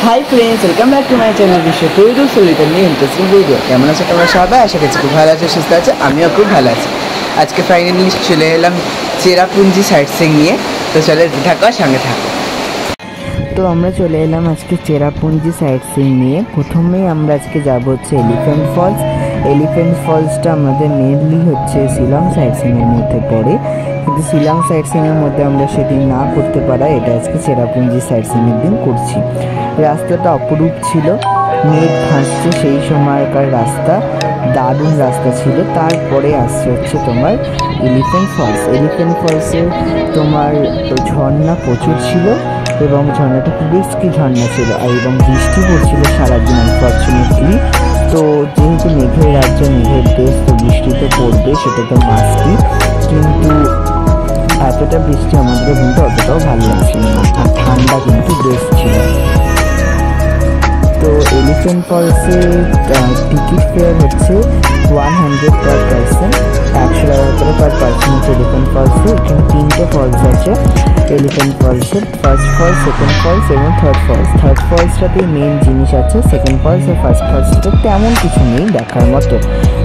Hi friends, welcome back to my channel বিশ্ব টুইডু solute new interesting video. কেমন আছে তোমরা সবাই? আশা করছি খুব ভালো আছে, সুস্থ আছে। আমিও খুব ভালো আছি। আজকে ফাইনালি চলে এলাম চেরাপুঞ্জি সাইট সিইং নিয়ে। তো চলে থাকো, সঙ্গে থাকো। তো আমরা চলে এলাম আজকে চেরাপুঞ্জি সাইট সিইং নিয়ে। প্রথমেই আমরা আজকে যাব হচ্ছে এলিফ্যান্ট ফলস। এলিফ্যান্ট ফলসটা আমাদের মেনলি হচ্ছে শিলং সাইট সিইংয়ের মধ্যে পড়ে, কিন্তু শিলং সাইট সিইংয়ের মধ্যে আমরা সেদিন না করতে পারা, এটা আজকে চেরাপুঞ্জি সাইট সিইংয়ের দিন করছি। রাস্তাটা অপরূপ ছিল, মেঘ ভাসছে সেই সময়কার রাস্তা, দারুণ রাস্তা ছিল। তারপরে আসছে হচ্ছে তোমার এলিফ্যান্ট ফলস। এলিফ্যান্ট ফলসে তোমার ঝর্ণা প্রচুর ছিল এবং ঝর্ণাটা খুব রিস্কি ঝর্ণা ছিল, আর এবং বৃষ্টি পড়ছিল সারাদিন আনফর্চুনেটলি। তো যেহেতু মেঘের রাজ্য, মেঘের দেশ, তো বৃষ্টি তো পড়বে, সেটা তো মাস্টই। কিন্তু এতটা বৃষ্টি আমাদের কিন্তু অতটাও ভালো লাগছিল না, আর ঠান্ডা কিন্তু বেশ ছিল। তো এলিফ্যান্ট ফলসে টিকিট ফেয়ার হচ্ছে 100 পার পারসন, 100 টাকা করে পার পারসন হচ্ছে এলিফ্যান্ট ফলসে। এখানে 3টে ফলস আছে এলিফ্যান্ট ফলসের, ফার্স্ট ফলস, সেকেন্ড ফলস এবং থার্ড ফলস। থার্ড ফলসটাতেই মেন জিনিস আছে, সেকেন্ড ফলস আর ফার্স্ট ফলসটা তেমন কিছু নেই দেখার মতো।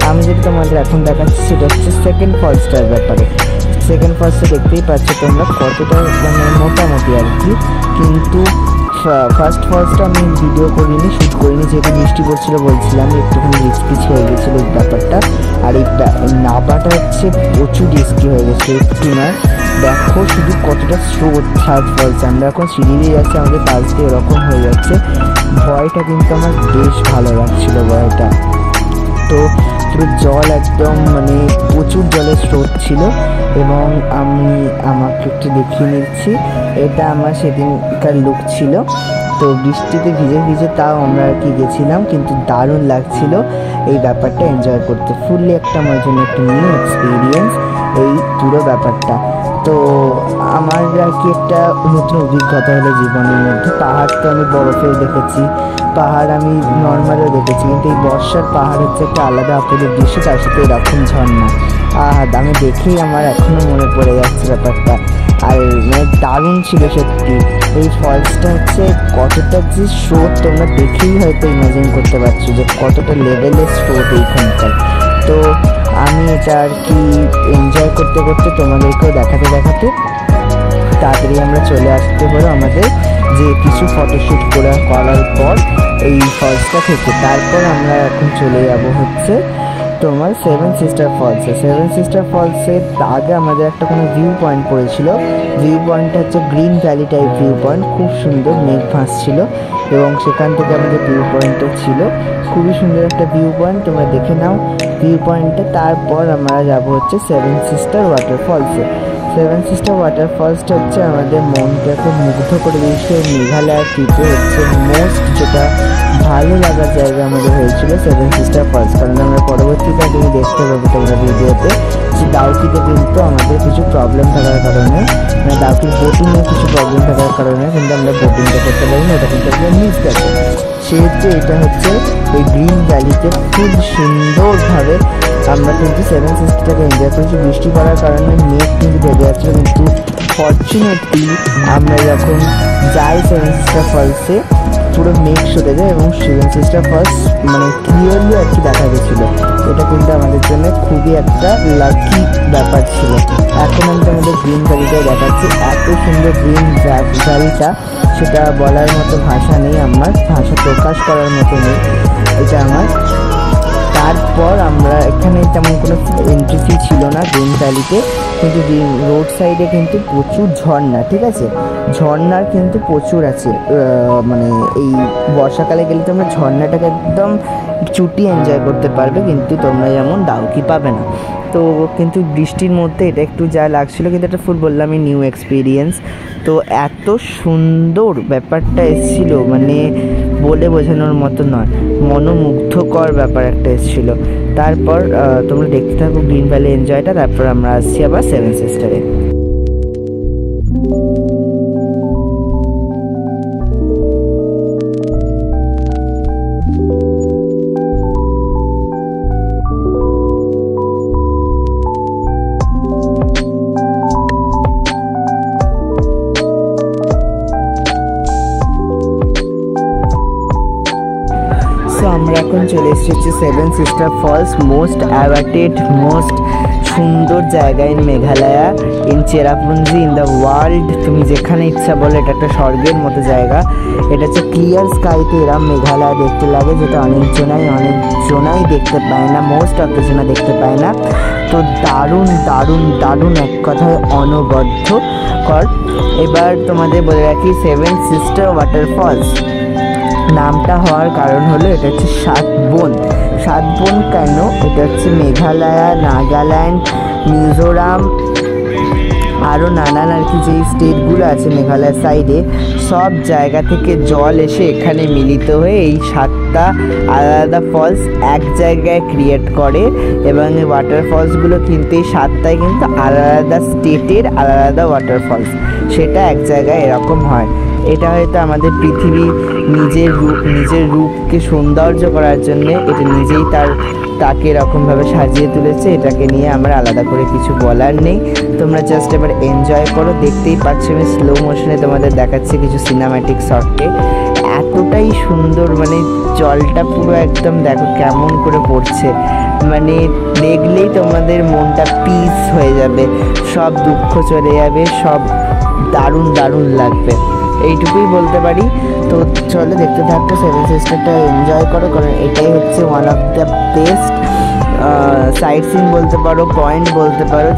আমি যেটা তোমাদের এখন দেখাচ্ছি সেটা হচ্ছে সেকেন্ড ফলসটার ব্যাপারে। সেকেন্ড ফলসটা দেখতেই পাচ্ছ তোমরা কতটা মানে মোটামুটি আর কি, কিন্তু ফার্স্ট ফলসটা আমি ভিডিও করিনি, শ্যুট করিনি, যেহেতু বৃষ্টি পড়ছিল বলছিলাম, একটুখানি রিস্কি হয়ে গেছিলো এই ব্যাপারটা। আর এই নাবাটা হচ্ছে প্রচুর রিস্কি হয়ে গেছে, একটু না। দেখো শুধু কতটা স্রোত থার্ড ফলস, আমরা এখন সিঁড়ি দিয়ে যাচ্ছি, আমাদের পাশ দিয়ে এরকম হয়ে যাচ্ছে। ভয়টা কিন্তু আমার বেশ ভালো লাগছিল ভয়টা। তো পুরো জল একদম মানে প্রচুর জলের স্রোত ছিল। এবং আমাকে একটু দেখিয়ে নিচ্ছি, এটা আমার সেদিনকার লুক ছিল। তো বৃষ্টিতে ভিজে ভিজে তাও আমরা আর কি গেছিলাম, কিন্তু দারুণ লাগছিল এই ব্যাপারটা এনজয় করতে। ফুললি একটা আমার জন্য একটা নিউ এক্সপিরিয়েন্স এই পুরো ব্যাপারটা। তো আমার আর কি একটা নতুন অভিজ্ঞতা হলো জীবনের মধ্যে। পাহাড় তো আমি বরফেও দেখেছি, পাহাড় আমি নর্মালও দেখেছি, কিন্তু এই বর্ষার পাহাড় হচ্ছে একটা আলাদা অপরূপ দৃশ্য, তার সাথে এরকম ঝর্ণা। আমি দেখেই আমার এখনও মনে পড়ে যাচ্ছে ব্যাপারটা। আর মানে দারুণ ছিল সত্যি। এই ফলসটা হচ্ছে কতটা যে স্রোত, তোমরা দেখেই হয়তো ইমাজিন করতে পারছো যে কতটা লেভেলের স্রোত এইখানকার। তো আমি এটা আর কি এনজয় করতে করতে তোমাদেরকেও দেখাতে দেখাতে তাড়াতাড়ি আমরা চলে আসতে পারো আমাদের যে কিছু ফটোশ্যুট করার পর এই ফলসটা থেকে। তারপর আমরা এখন চলে যাবো হচ্ছে তোমার সেভেন সিস্টার ফলসে। সেভেন সিস্টার ফলসের আগে আমাদের একটা কোনো ভিউ পয়েন্ট পড়েছিল। ভিউ পয়েন্টটা হচ্ছে green valley type view point, খুব সুন্দর, মেঘ ভাসছিল এবং সেখান থেকে আমাদের ভিউ পয়েন্টটা ছিল। খুবই সুন্দর একটা ভিউ পয়েন্ট, তোমরা দেখে নাও ভিউ পয়েন্টটা। তারপর আমরা যাব হচ্ছে সেভেন সিস্টার ওয়াটারফলসে। সেভেন সিস্টার ওয়াটারফলসটা হচ্ছে আমাদের মনকে খুব মুগ্ধ করে দিয়েছে। মেঘালয় ট্রিপে হচ্ছে মোস্ট যেটা ভালো লাগার জায়গা আমাদের হয়েছিল সেভেন সিস্টার ফলস। কারণ আমরা পরবর্তীতে তুমি দেখতে পাবো তোমরা ভিডিওতে যে ডাউকিতে কিন্তু আমাদের কিছু প্রবলেম থাকার কারণে, মানে ডাউকির বোটিংয়ে কিছু প্রবলেম থাকার কারণে কিন্তু আমরা বোটিংটা করতে পারি না, এটা কিন্তু আমরা মিস গেছে। সেহেতু এটা হচ্ছে এই গ্রিন ভ্যালিতে খুব সুন্দরভাবে আমরা কিন্তু সেভেন সিস্টারটাকে এনজয় করেছি। বৃষ্টি পড়ার কারণে মেঘ কিন্তু বেড়ে যাচ্ছিল, কিন্তু ফর্চুনেটলি আমরা যখন যাই সেভেন সিস্টার ফলসে পুরো মেঘ সরে যায় এবং সেভেন সিস্টার ফলস মানে ক্লিয়ারলি আর কি দেখা গেছিলো। এটা কিন্তু আমাদের জন্য খুবই একটা লাকি ব্যাপার ছিল। এখন আমি আমাদের গ্রিন ভ্যালিটাই দেখাচ্ছি, এত সুন্দর গ্রিন ভ্যালিটা সেটা বলার মতো ভাষা নেই, আমার ভাষা প্রকাশ করার মতো নেই এটা আমার। তারপর আমরা এখানে তেমন কোনো এন্ট্রি ফি ছিল না গ্রিন ভ্যালিতে, কিন্তু রোড সাইডে কিন্তু প্রচুর ঝর্ণা, ঠিক আছে, ঝর্ণার কিন্তু প্রচুর আছে। মানে এই বর্ষাকালে গেলে তোমরা ঝর্ণাটাকে একদম চুটি এনজয় করতে পারবে, কিন্তু তোমরা যেমন ডাউকি পাবে না। তো কিন্তু বৃষ্টির মধ্যে এটা একটু যা লাগছিলো, কিন্তু এটা ফুল বললামই নিউ এক্সপিরিয়েন্স। তো এত সুন্দর ব্যাপারটা এসেছিলো, মানে বলে বোঝানোর মতো নয়, মনোমুগ্ধকর ব্যাপার একটা এসেছিলো। তারপর তোমরা দেখতে থাকো গ্রিন ভ্যালি এনজয়টা, তারপর আমরা আসছি আবার সেভেন সিস্টারে। আমরা এখন চলে এসেছি seven sister falls, most awaited, most সুন্দর জায়গা in Meghalaya, in Cherrapunji, in the world. তুমি যেখানে ইচ্ছা বলো, এটা একটা স্বর্গের মতো জায়গা। এটা হচ্ছে ক্লিয়ার স্কাইতে এরম মেঘালয়া দেখতে লাগে, যেটা অনেকজনাই দেখতে পায় না, মোস্ট অফ দ্য জনা দেখতে পায় না। তো দারুণ দারুণ দারুণ, এক কথায় অনবদ্যকর। এবার তোমাদের বলে রাখি, সেভেন সিস্টার ওয়াটারফলস নামটা হওয়ার কারণ হলো এটা হচ্ছে 7 বোন। 7 বোন কেন? এটা হচ্ছে মেঘালয়া, নাগাল্যান্ড, মিজোরাম, আরও নানান আর কি যেই স্টেটগুলো আছে মেঘালয় সাইডে, সব জায়গা থেকে জল এসে এখানে মিলিত হয়ে এই 7টা আলাদা ফলস এক জায়গায় ক্রিয়েট করে। এবং এই ওয়াটারফলসগুলো কিন্তু এই 7টাই কিন্তু আলাদা স্টেটের আলাদা ওয়াটারফলস, সেটা এক জায়গায় এরকম হয়। এটা হয়তো আমাদের পৃথিবী নিজের রূপকে সৌন্দর্য করার জন্যে এটা নিজেই তাকে এরকমভাবে সাজিয়ে তুলেছে। এটাকে নিয়ে আমার আলাদা করে কিছু বলার নেই। তোমরা জাস্ট এবার এনজয় করো। দেখতেই পাচ্ছ আমি স্লো মোশনে তোমাদের দেখাচ্ছি কিছু সিনেম্যাটিক শটে। এতটাই সুন্দর, মানে জলটা পুরো একদম দেখো কেমন করে পড়ছে, মানে দেখলেই তোমাদের মনটা পিস হয়ে যাবে, সব দুঃখ চলে যাবে, সব দারুণ দারুণ লাগবে, এইটুকুই বলতে পারি। তো চলো দেখতে থাকো, সেভেন সিস্টারটা এনজয় করো, কারণ এটাই হচ্ছে one of the best sight scene বলতে পারো, পয়েন্ট বলতে পারো,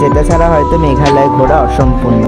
যেটা ছাড়া হয়তো মেঘালয় ঘোরা অসম্পূর্ণ।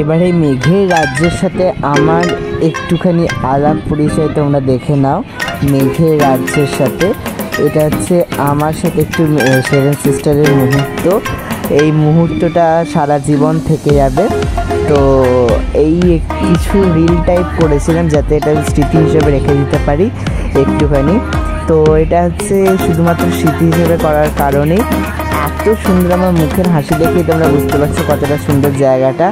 এবারে মেঘের রাজ্যের সাথে আমার একটুখানি আলাপ পরিচয় তোমরা দেখে নাও। মেঘের রাজ্যের সাথে এটা হচ্ছে আমার সাথে একটু সেভেন সিস্টারের মুহূর্ত। এই মুহূর্তটা সারা জীবন থেকে যাবে। তো এই কিছু রিল টাইপ করেছিলাম যাতে এটা স্মৃতি হিসেবে রেখে দিতে পারি একটুখানি। তো এটা হচ্ছে শুধুমাত্র স্মৃতি হিসেবে করার কারণেই। এত সুন্দর, আমার মুখের হাসি দেখেই তোমরা বুঝতে পারছো কতটা সুন্দর জায়গাটা।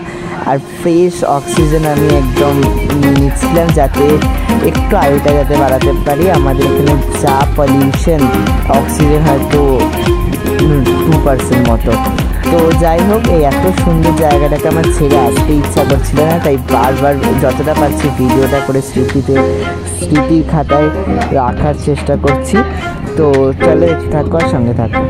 আর ফ্রেশ অক্সিজেন আমি একদম নিচ্ছিলাম যাতে একটু আয়ুটা যাতে বাড়াতে পারি। আমাদের এখানে যা পলিউশন, অক্সিজেন হয়তো 2% মতো। তো যাই হোক, এই এত সুন্দর জায়গাটাকে আমার ছেড়ে আসতে ইচ্ছা করছিল না, তাই বারবার যতটা পারছি ভিডিওটা করে স্মৃতির খাতায় রাখার চেষ্টা করছি। তো চলো থাকো আর সঙ্গে থাকো।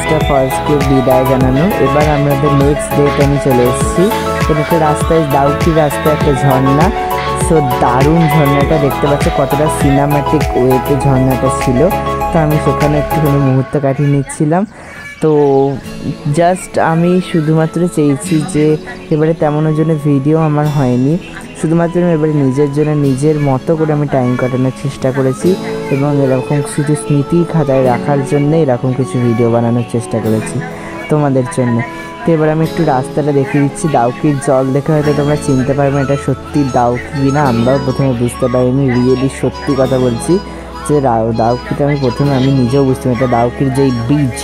জিনিসটা ফলসকে বিদায় জানানো। এবার আমাদের নেক্সট ডেট আমি চলে এসেছি। এটা একটা রাস্তায়, দাউকির রাস্তায় একটা ঝর্ণা। সো দারুণ ঝর্ণাটা দেখতে পাচ্ছ, কতটা সিনেম্যাটিক ওয়েতে ঝর্ণাটা ছিল। তো আমি সেখানে একটুখানি মুহূর্ত কাটিয়ে নিচ্ছিলাম। তো জাস্ট আমি শুধুমাত্র চেয়েছি যে এবারে তেমন জন্য ভিডিও আমার হয়নি, শুধুমাত্র এবারে নিজের জন্য নিজের মতো করে আমি টাইম কাটানোর চেষ্টা করেছি এবং এরকম কিছু স্মৃতি খাতায় রাখার জন্য এরকম কিছু ভিডিও বানানোর চেষ্টা করেছি তোমাদের জন্য। তো এবার আমি একটু রাস্তাটা দেখিয়ে দিচ্ছি। দাউকির জল দেখে হয়তো তোমরা চিনতে পারবে এটা সত্যি দাউকি না, আমরাও প্রথমে বুঝতে পারিনি। রিয়েলি সত্যি কথা বলছি যে দাউকিটা আমি নিজেও বুঝতে পারি। এটা দাউকির যেই ব্রিজ,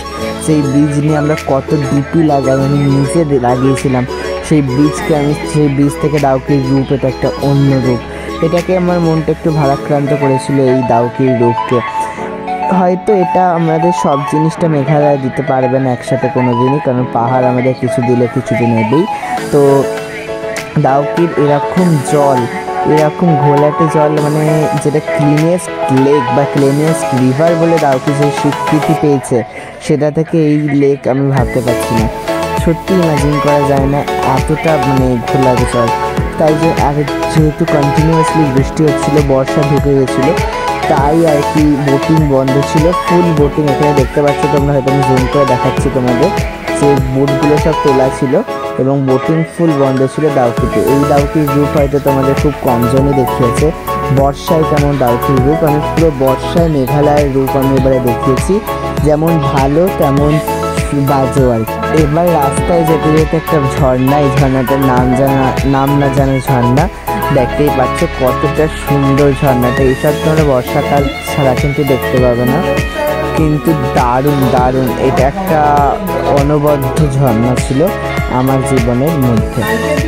সেই ব্রিজ নিয়ে আমরা কত ডিপি লাগাই, আমি নিজে লাগিয়েছিলাম সেই ব্রিজকে। সেই ব্রিজ থেকে দাউকির রূপ, এটা একটা অন্য রূপ। এটাকে আমার মনটা একটু ভারাক্রান্ত করেছিল, এই দাউকির রূপকে। হয়তো এটা আমাদের সব জিনিসটা মেঘালয় দিতে পারবে না একসাথে কোনো দিনই, কারণ পাহাড় আমাদের কিছু দিলে কিছু তো নেবেই। তো দাউকির এরকম জল, এরকম ঘোলাটে জল, মানে যেটা ক্লিনেস্ট লেক বা ক্লিনেস্ট রিভার বলে দাউকি যে স্বীকৃতি পেয়েছে, সেটা থেকে এই লেক আমি ভাবতে পারছি না। সত্যি ইমাজিন করা যায় না এতটা মানে ঘোলাটে জল। তাই যে যেহেতু কন্টিনিউয়াসলি বৃষ্টি হচ্ছিল, বর্ষা ঢুকে গেছিলো, তাই আর কি বোটিং বন্ধ ছিল। ফুল বোটিং এখানে দেখতে পাচ্ছ তোমরা, হয়তো আমি জুম করে দেখাচ্ছি তোমাদের, যে বোটগুলো সব তোলা ছিল এবং বোটিং ফুল বন্ধ ছিল দাউকিতে। এই দাউকির রূপ হয়তো তোমাদের খুব কমজনই দেখিয়েছে। বর্ষায় কেমন দাউকির রূপ, আমি পুরো বর্ষায় মেঘালয়ের রূপ আমি এবারে দেখিয়েছি, যেমন ভালো তেমন বাজেও আর কি। এবার রাস্তায় যেতে যেতে একটা ঝর্ণা, এই ঝর্ণাটার নাম না জানা ঝর্ণা, দেখতেই পাচ্ছ কতটা সুন্দর ঝর্ণাটা। এইসব তোমরা বর্ষাকাল ছাড়া কিন্তু দেখতে পাবে না, কিন্তু দারুণ দারুণ। এটা একটা অনবদ্য ঝর্ণা ছিল আমার জীবনের মধ্যে।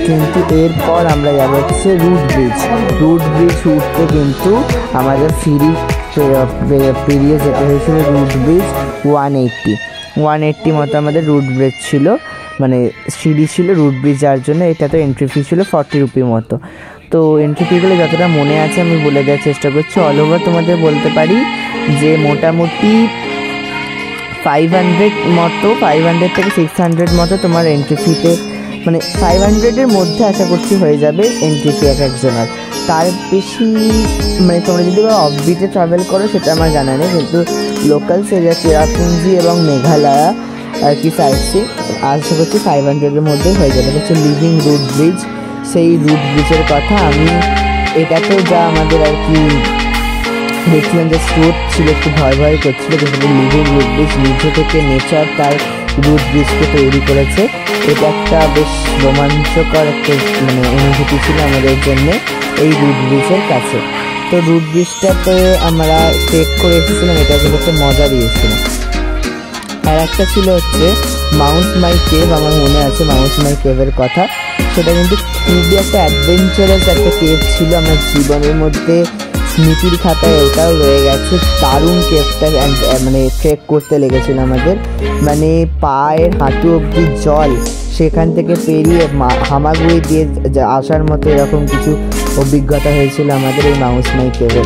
কিন্তু এরপর আমরা যাবো হচ্ছে রুট ব্রিজ উঠতে কিন্তু আমাদের পেরিয়ে যেতে হয়েছিল রুট ব্রিজ 180 মতো আমাদের রুট ব্রিজ ছিল, মানে সিঁড়ি ছিল রুট ব্রিজ যাওয়ার জন্য। এটা তো এন্ট্রি ফি ছিল 40 রুপি মতো। তো এন্ট্রি ফিগুলো যতটা মনে আছে আমি বলে দেওয়ার চেষ্টা করছি। অল ওভার তোমাদের বলতে পারি যে মোটামুটি 500 মতো, 500 থেকে 600 মতো তোমার এন্ট্রি ফিতে, মানে 500-এর মধ্যে আশা করছি হয়ে যাবে এন্ট্রি ফি এক একজনের। তার বেশি মানে তোমরা যদি অফবিটে ট্রাভেল করো সেটা আমার জানা নেই, কিন্তু লোকাল এরিয়া চেরাপুঞ্জি এবং মেঘালয়া আর কি সাইডসিং আশা করছি 500-এর মধ্যেই হয়ে যাবে। হচ্ছে লিভিং রুট ব্রিজ, সেই রুট ব্রিজের কথা আমি এটাতেও যা আমাদের আর কি দেখছিলাম যে স্রোত ছিল, একটু ভয় করছিল, কিন্তু লিভিং রুট ব্রিজ নিচে থেকে নেচার তার রুট ব্রিজকে তৈরি করেছে। এটা একটা বেশ রোমাঞ্চকর একটা মানে অনুভূতি ছিল আমাদের জন্য এই রুট ব্রিজের কাছে। তো রুট ব্রিজটাতে আমরা ট্রেক করে এসেছিলাম, এটা কিন্তু একটা মজা দিয়েছিল। আর একটা ছিল হচ্ছে মাউন্ট মাই কেভ, আমার মনে আছে মাউন্ট মাই কেভের কথা। সেটা কিন্তু খুবই একটা অ্যাডভেঞ্চারাস একটা কেভ ছিল আমার জীবনের মধ্যে, স্মৃতির খাতায় ওটাও রয়ে গেছে। দারুণ কেভটা মানে ট্রেক করতে লেগেছিল আমাদের, মানে পায়ের হাঁটু অবধি জল, সেখান থেকে পেরিয়ে হামাগুড়ি দিয়ে আসার মতো এরকম কিছু অভিজ্ঞতা হয়েছিল আমাদের এই মাউন্ট মাই কেভে।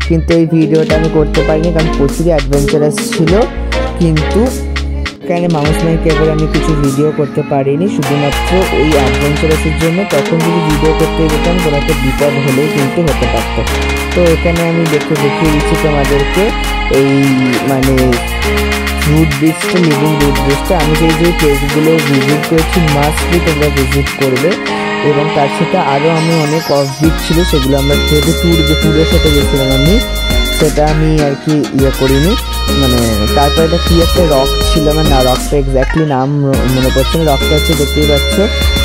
কিন্তু এই ভিডিওটা আমি করতে পারিনি কারণ প্রচুরই অ্যাডভেঞ্চারাস ছিল, কিন্তু এখানে মাউন্ট মাই কেভের আমি কিছু ভিডিও করতে পারিনি শুধুমাত্র ওই অ্যাডভেঞ্চারাসের জন্য। তখন যদি ভিডিও করতে যেতাম কোনো একটা বিপদ হলেই কিন্তু হতে পারতো। তো এখানে আমি দেখিয়ে দিচ্ছি তোমাদেরকে এই মানে রুট ব্রিজটা, লিভিং রুট ব্রিজটা। আমি যে প্লেসগুলো ভিজিট করেছি মাস্টলি তোমরা ভিজিট করবে, এবং তার সাথে আরও আমি অনেক অফবিট ছিল সেগুলো আমরা যেহেতু ট্যুরের সাথে গেছিলাম আমি, সেটা আমি আর কি করিনি। মানে তারপর এটা কী একটা রক ছিল, আমার না রকটা এক্স্যাক্টলি নাম মনে পড়ছে না। রকটা হচ্ছে দেখতেই পাচ্ছ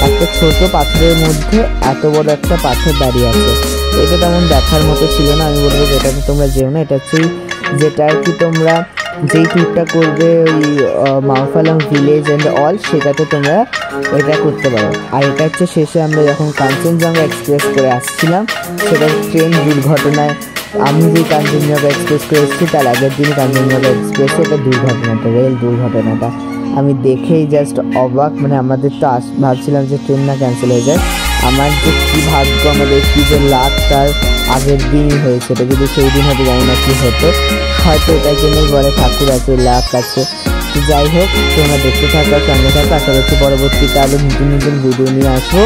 একটা ছোট পাথরের মধ্যে এত বড় একটা পাথর দাঁড়িয়ে আছে। এটা তেমন দেখার মতো ছিল না, আমি বলবো যেটাতে তোমরা যেও না। এটা হচ্ছে যেটা আর কি তোমরা যেই ট্যুরটা করবে ওই মাওফালাং ভিলেজ অ্যান্ড অল, সেটাতে তোমরা এটা করতে পারো। আর এটা হচ্ছে শেষে আমরা যখন কাঞ্চনজঙ্ঘা এক্সপ্রেস করে আসছিলাম, সেটা ট্রেন দুর্ঘটনায়, আমি যে কাঞ্চনজঙ্ঘা এক্সপ্রেস করে এসেছি তার আগের দিন কাঞ্চনজঙ্ঘা এক্সপ্রেসে এটা দুর্ঘটনাটা, রেল দুর্ঘটনাটা আমি দেখেই জাস্ট অবাক। মানে আমাদের তো ভাবছিলাম যে ট্রেন না ক্যান্সেল হয়ে যায়, আমার যে কী ভাগ্য, আমাদের কী যে লাখ, তার আগের দিনই হয়েছে। এটা যদি সেই দিন হতে জানি না কী হতো, হয়তো এটার জন্যই বলে ঠাকুর আছে, লাখ আছে। তো যাই হোক, তোমরা দেখতে থাকো, সঙ্গে থাকো। আশা করছি পরবর্তীতে আরও নতুন নতুন ভিডিও নিয়ে আসবো।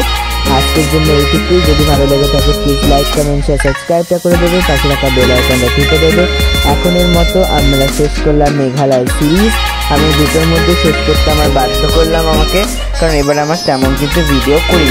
আজকের জন্য এইটুকুই। যদি ভালো লেগে থাকে প্লিজ লাইক, কমেন্ট, শেয়ার, সাবস্ক্রাইবটা করে দেবে, পাশে রাখা বেল আইকনটা টিপে দেবে। এখনের মতো আমরা শেষ করলাম মেঘালয় সিরিজ। আমি দুটোর মধ্যে শেষ করতে আমার বাধ্য করলাম আমাকে, কারণ এবার আমার তেমন কিছু ভিডিও করি।